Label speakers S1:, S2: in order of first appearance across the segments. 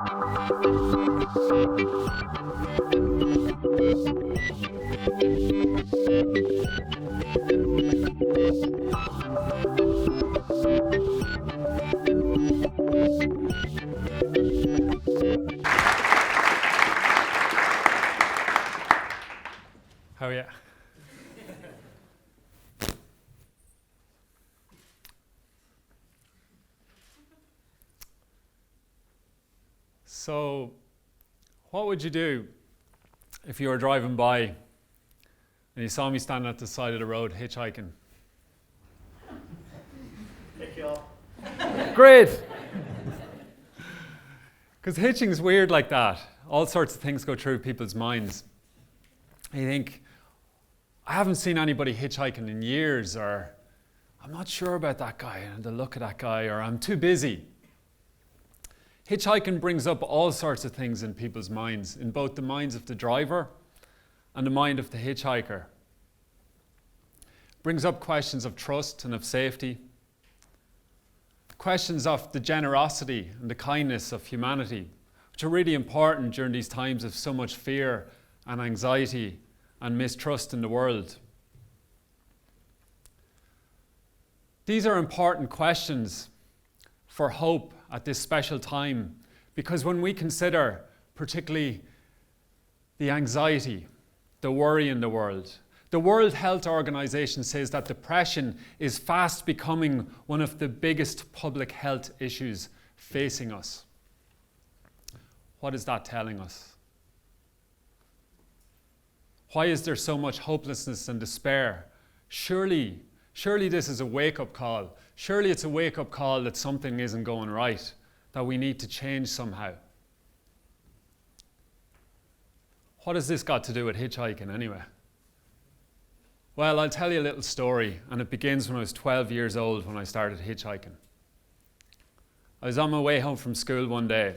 S1: How are you? So, what would you do if you were driving by and you saw me standing at the side of the road hitchhiking?
S2: Pick you up.
S1: Great! Because hitching's weird like that. All sorts of things go through people's minds. You think, I haven't seen anybody hitchhiking in years, or I'm not sure about that guy and the look of that guy, or I'm too busy. Hitchhiking brings up all sorts of things in people's minds, in both the minds of the driver and the mind of the hitchhiker. Brings up questions of trust and of safety, questions of the generosity and the kindness of humanity, which are really important during these times of so much fear and anxiety and mistrust in the world. These are important questions for hope at this special time, because when we consider particularly the anxiety, the worry in the World Health Organization says that depression is fast becoming one of the biggest public health issues facing us. What is that telling us? Why is there so much hopelessness and despair? Surely this is a wake-up call. Surely it's a wake-up call that something isn't going right, that we need to change somehow. What has this got to do with hitchhiking anyway? Well, I'll tell you a little story, and it begins when I was 12 years old when I started hitchhiking. I was on my way home from school one day.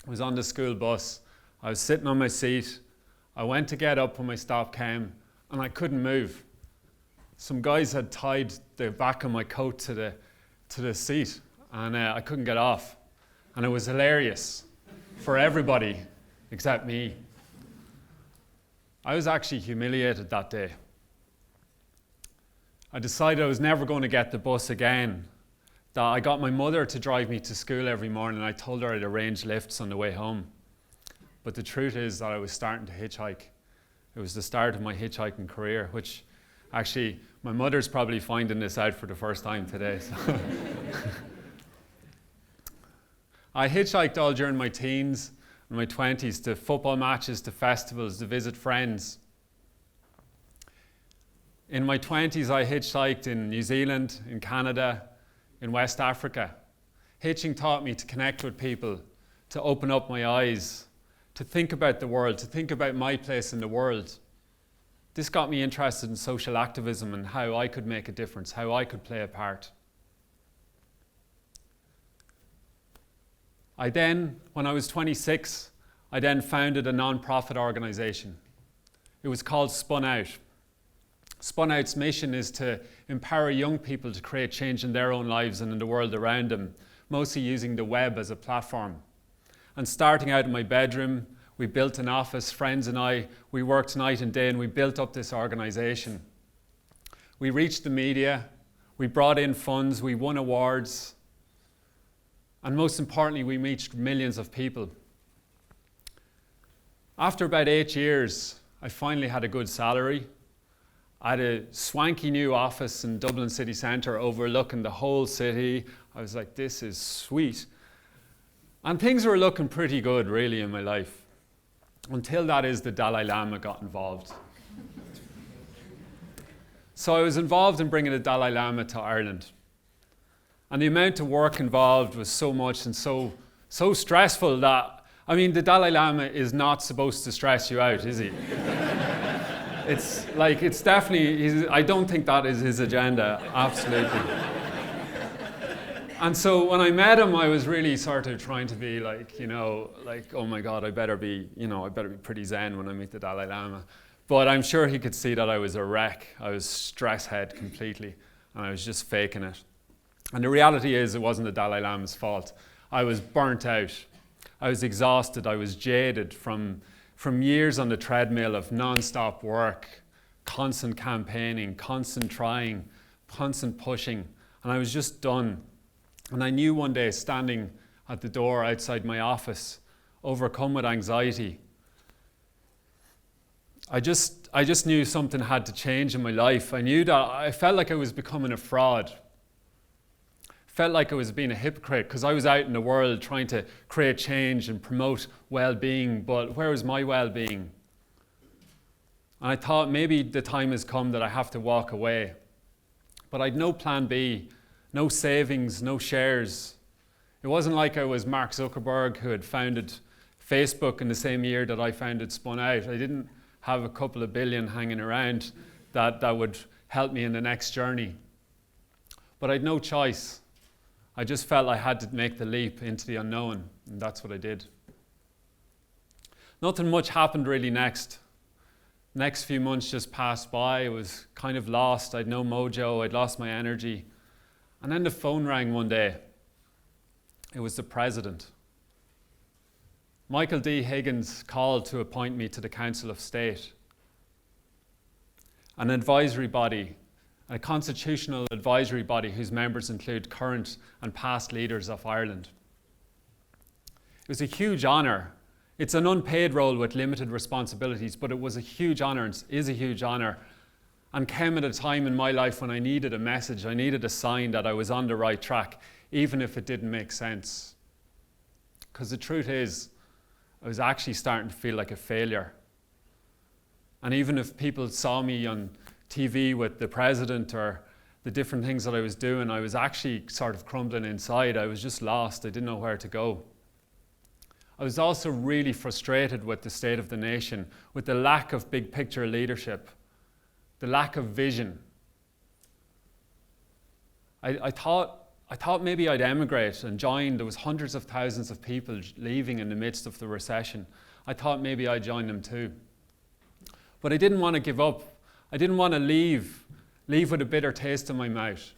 S1: I was on the school bus. I was sitting on my seat. I went to get up when my stop came, and I couldn't move. Some guys had tied the back of my coat to the seat, and I couldn't get off. And it was hilarious for everybody except me. I was actually humiliated that day. I decided I was never going to get the bus again. That I got my mother to drive me to school every morning, and I told her I'd arrange lifts on the way home. But the truth is that I was starting to hitchhike. It was the start of my hitchhiking career, which actually my mother's probably finding this out for the first time today. So. I hitchhiked all during my teens and my 20s to football matches, to festivals, to visit friends. In my 20s, I hitchhiked in New Zealand, in Canada, in West Africa. Hitching taught me to connect with people, to open up my eyes, to think about the world, to think about my place in the world. This got me interested in social activism and how I could make a difference, how I could play a part. When I was 26, I then founded a non-profit organization. It was called Spun Out. Spun Out's mission is to empower young people to create change in their own lives and in the world around them, mostly using the web as a platform. And starting out in my bedroom, we built an office, friends and I, we worked night and day, and we built up this organization. We reached the media, we brought in funds, we won awards, and most importantly, we reached millions of people. After about 8 years, I finally had a good salary. I had a swanky new office in Dublin city centre overlooking the whole city. I was like, this is sweet. And things were looking pretty good, really, in my life. Until the Dalai Lama got involved. So I was involved in bringing the Dalai Lama to Ireland. And the amount of work involved was so much and so stressful that, I mean, the Dalai Lama is not supposed to stress you out, is he? It's definitely, I don't think that is his agenda, absolutely. And so when I met him, I was really sort of trying to be oh my God, I better be pretty zen when I meet the Dalai Lama. But I'm sure he could see that I was a wreck. I was stress head completely, and I was just faking it. And the reality is, it wasn't the Dalai Lama's fault. I was burnt out. I was exhausted, I was jaded from years on the treadmill of non-stop work, constant campaigning, constant trying, constant pushing, and I was just done. And I knew one day, standing at the door outside my office, overcome with anxiety, I just knew something had to change in my life. I knew that I felt like I was becoming a fraud. Felt like I was being a hypocrite because I was out in the world trying to create change and promote well-being, but where was my well-being? And I thought maybe the time has come that I have to walk away. But I'd no plan B, no savings, no shares. It wasn't like I was Mark Zuckerberg who had founded Facebook in the same year that I founded Spun Out. I didn't have a couple of billion hanging around that would help me in the next journey. But I'd no choice. I just felt I had to make the leap into the unknown, and that's what I did. Nothing much happened really next. Next few months just passed by. I was kind of lost. I'd no mojo. I'd lost my energy. And then the phone rang one day. It was the president. Michael D. Higgins called to appoint me to the Council of State, an advisory body, a constitutional advisory body whose members include current and past leaders of Ireland. It was a huge honour. It's an unpaid role with limited responsibilities, but it was a huge honour and is a huge honour, and came at a time in my life when I needed a message, I needed a sign that I was on the right track, even if it didn't make sense. Because the truth is, I was actually starting to feel like a failure. And even if people saw me on TV with the president or the different things that I was doing, I was actually sort of crumbling inside. I was just lost. I didn't know where to go. I was also really frustrated with the state of the nation, with the lack of big picture leadership, the lack of vision. I thought maybe I'd emigrate and join. There was hundreds of thousands of people leaving in the midst of the recession. I thought maybe I'd join them too. But I didn't want to give up. I didn't want to leave with a bitter taste in my mouth.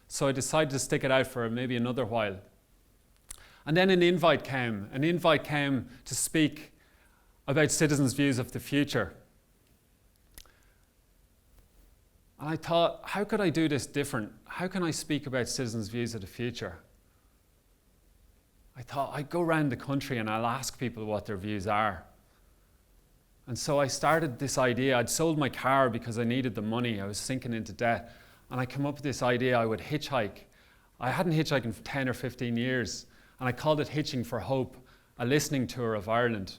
S1: So I decided to stick it out for maybe another while. And then an invite came to speak about citizens' views of the future. And I thought, how could I do this different? How can I speak about citizens' views of the future? I thought, I'd go around the country and I'll ask people what their views are. And so I started this idea. I'd sold my car because I needed the money. I was sinking into debt. And I came up with this idea I would hitchhike. I hadn't hitchhiked in 10 or 15 years. And I called it Hitching for Hope, a listening tour of Ireland.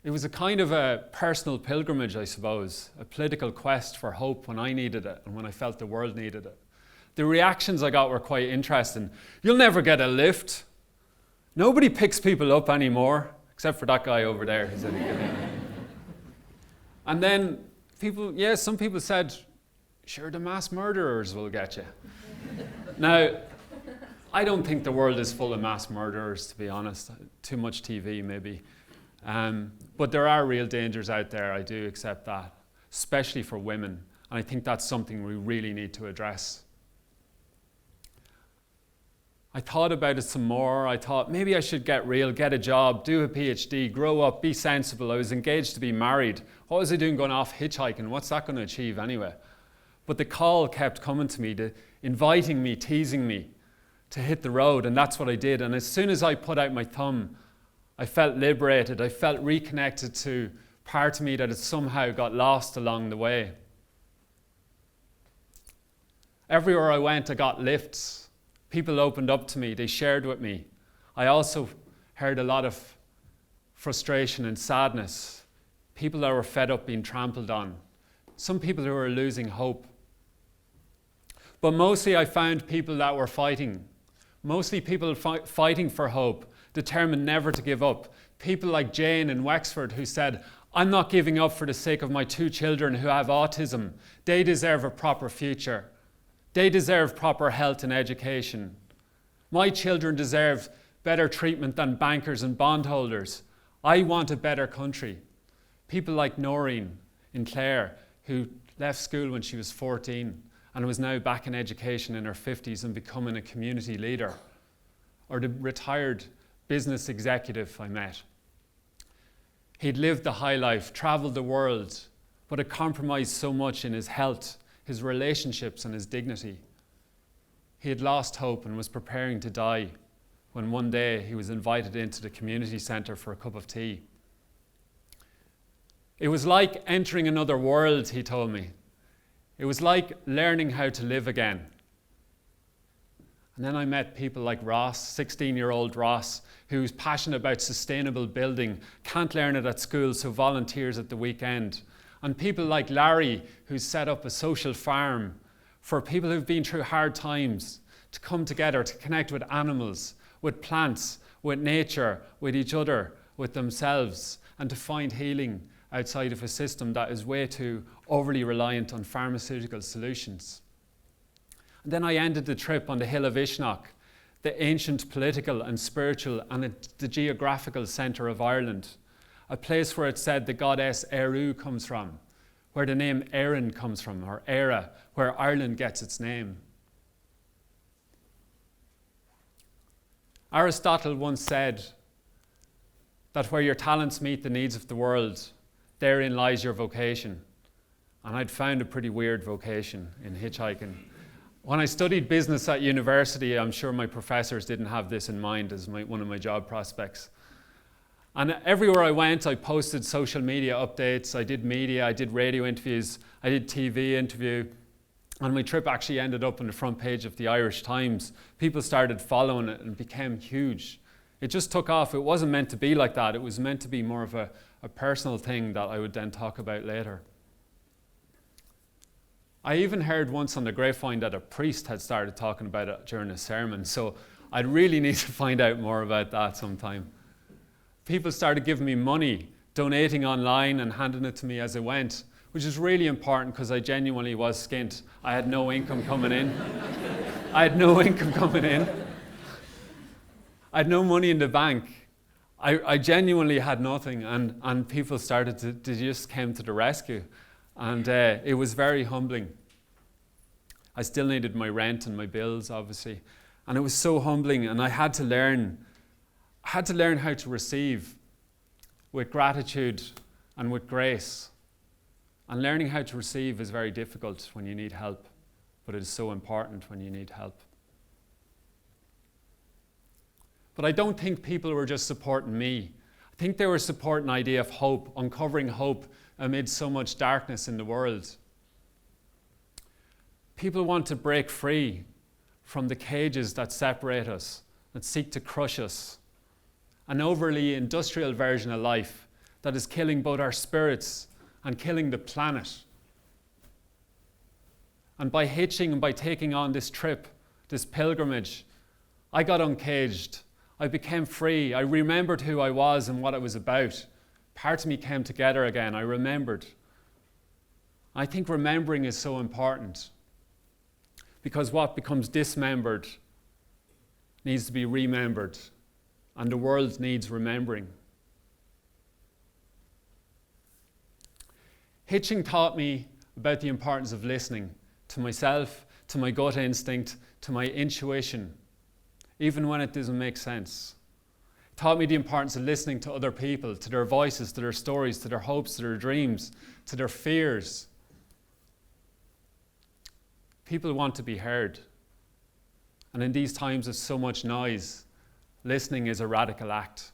S1: It was a kind of a personal pilgrimage, I suppose, a political quest for hope when I needed it and when I felt the world needed it. The reactions I got were quite interesting. You'll never get a lift. Nobody picks people up anymore, except for that guy over there. He said he'd get in. And then some people said, sure, the mass murderers will get you. Now, I don't think the world is full of mass murderers, to be honest. Too much TV, maybe. But there are real dangers out there, I do accept that, especially for women. And I think that's something we really need to address. I thought about it some more. I thought maybe I should get real, get a job, do a PhD, grow up, be sensible. I was engaged to be married. What was I doing going off hitchhiking? What's that going to achieve anyway? But the call kept coming to me, inviting me, teasing me to hit the road, and that's what I did. And as soon as I put out my thumb, I felt liberated. I felt reconnected to part of me that had somehow got lost along the way. Everywhere I went, I got lifts. People opened up to me. They shared with me. I also heard a lot of frustration and sadness. People that were fed up being trampled on. Some people who were losing hope. But mostly I found people that were fighting. Mostly people fighting for hope, determined never to give up. People like Jane in Wexford who said, I'm not giving up for the sake of my 2 children who have autism. They deserve a proper future. They deserve proper health and education. My children deserve better treatment than bankers and bondholders. I want a better country. People like Noreen in Clare who left school when she was 14 and was now back in education in her 50s and becoming a community leader. or the retired business executive I met. He'd lived the high life, traveled the world, but had compromised so much in his health, his relationships, and his dignity. He had lost hope and was preparing to die when one day he was invited into the community centre for a cup of tea. It was like entering another world, he told me. It was like learning how to live again. And then I met people like Ross, 16-year-old Ross, who's passionate about sustainable building, can't learn it at school, so volunteers at the weekend. And people like Larry, who's set up a social farm for people who've been through hard times to come together, to connect with animals, with plants, with nature, with each other, with themselves, and to find healing outside of a system that is way too overly reliant on pharmaceutical solutions. And then I ended the trip on the hill of Ishnok, the ancient political and spiritual and the geographical centre of Ireland, a place where it's said the goddess Eru comes from, where the name Erin comes from, or Era, where Ireland gets its name. Aristotle once said that where your talents meet the needs of the world, therein lies your vocation. And I'd found a pretty weird vocation in hitchhiking. When I studied business at university, I'm sure my professors didn't have this in mind as one of my job prospects. And everywhere I went, I posted social media updates, I did media, I did radio interviews, I did TV interview. And my trip actually ended up on the front page of the Irish Times. People started following it and became huge. It just took off. It wasn't meant to be like that. It was meant to be more of a personal thing that I would then talk about later. I even heard once on the grapevine that a priest had started talking about it during a sermon, so I'd really need to find out more about that sometime. People started giving me money, donating online and handing it to me as I went, which is really important because I genuinely was skint. I had no income coming in. I had no money in the bank. I genuinely had nothing, and people started to just came to the rescue. And it was very humbling. I still needed my rent and my bills, obviously. And it was so humbling, and I had to learn how to receive with gratitude and with grace. And learning how to receive is very difficult when you need help, but it is so important when you need help. But I don't think people were just supporting me. I think they were supporting the idea of hope, uncovering hope amid so much darkness in the world. People want to break free from the cages that separate us, that seek to crush us. An overly industrial version of life that is killing both our spirits and killing the planet. And by hitching and by taking on this trip, this pilgrimage, I got uncaged. I became free. I remembered who I was and what I was about. Part of me came together again. I remembered. I think remembering is so important because what becomes dismembered needs to be remembered, and the world needs remembering. Hitching taught me about the importance of listening to myself, to my gut instinct, to my intuition, even when it doesn't make sense. It taught me the importance of listening to other people, to their voices, to their stories, to their hopes, to their dreams, to their fears. People want to be heard. And in these times of so much noise, listening is a radical act.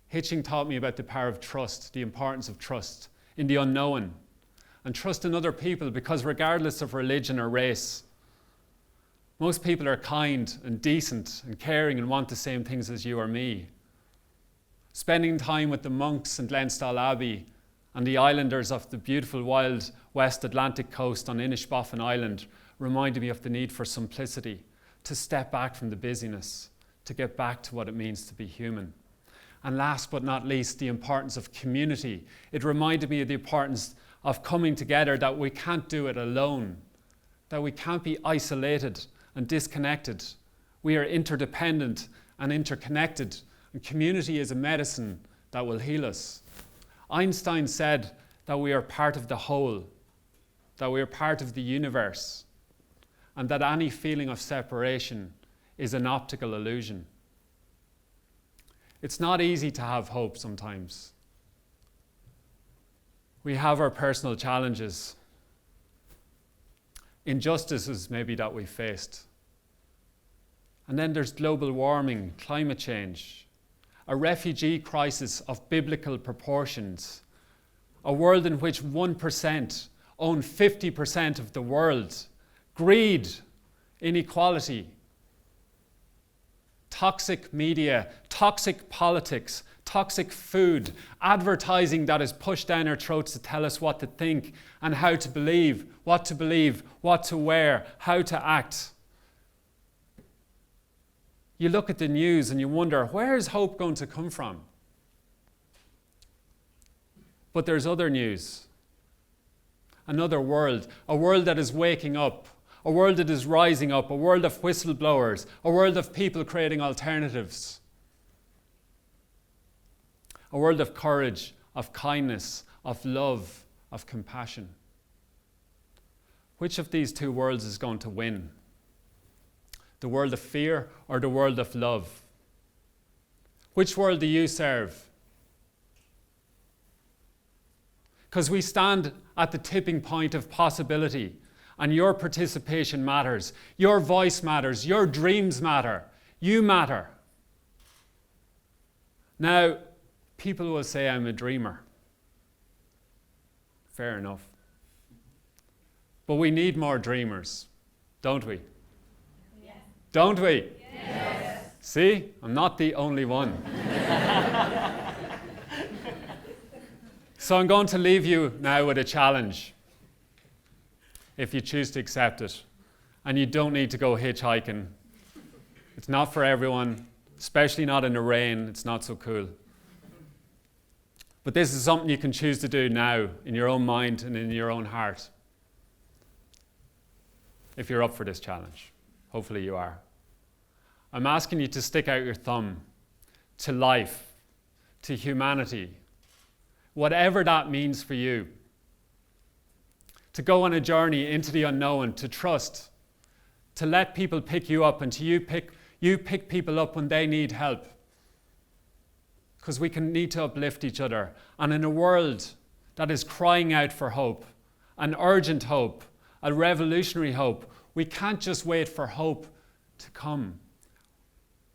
S1: Hitching taught me about the power of trust, the importance of trust in the unknown, and trust in other people, because regardless of religion or race, most people are kind and decent and caring and want the same things as you or me. Spending time with the monks in Glenstal Abbey and the islanders of the beautiful wild West Atlantic coast on Inishbofin Island reminded me of the need for simplicity, to step back from the busyness, to get back to what it means to be human. And last but not least, the importance of community. It reminded me of the importance of coming together, that we can't do it alone, that we can't be isolated and disconnected. We are interdependent and interconnected, and community is a medicine that will heal us. Einstein said that we are part of the whole, that we are part of the universe. and that any feeling of separation is an optical illusion. It's not easy to have hope sometimes. We have our personal challenges, injustices maybe that we faced. And then there's global warming, climate change, a refugee crisis of biblical proportions, a world in which 1% own 50% of the world, greed, inequality, toxic media, toxic politics, toxic food, advertising that is pushed down our throats to tell us what to think and how to believe, what to wear, how to act. You look at the news and you wonder, where is hope going to come from? But there's other news. Another world, a world that is waking up, a world that is rising up, a world of whistleblowers, a world of people creating alternatives. A world of courage, of kindness, of love, of compassion. Which of these two worlds is going to win? The world of fear or the world of love? Which world do you serve? Because we stand at the tipping point of possibility, and your participation matters. Your voice matters. Your dreams matter. You matter. Now, people will say I'm a dreamer. Fair enough. But we need more dreamers, don't we? Yes. Don't we? Yes. See, I'm not the only one. So I'm going to leave you now with a challenge, if you choose to accept it. And you don't need to go hitchhiking. It's not for everyone, especially not in the rain. It's not so cool. But this is something you can choose to do now in your own mind and in your own heart. If you're up for this challenge. Hopefully you are. I'm asking you to stick out your thumb to life, to humanity, whatever that means for you. To go on a journey into the unknown, to trust, to let people pick you up, and to you pick people up when they need help. Because we need to uplift each other. And in a world that is crying out for hope, an urgent hope, a revolutionary hope, we can't just wait for hope to come.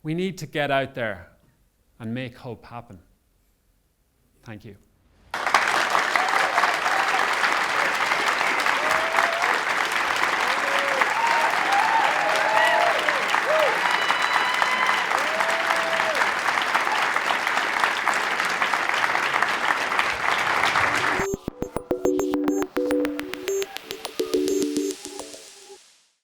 S1: We need to get out there and make hope happen. Thank you.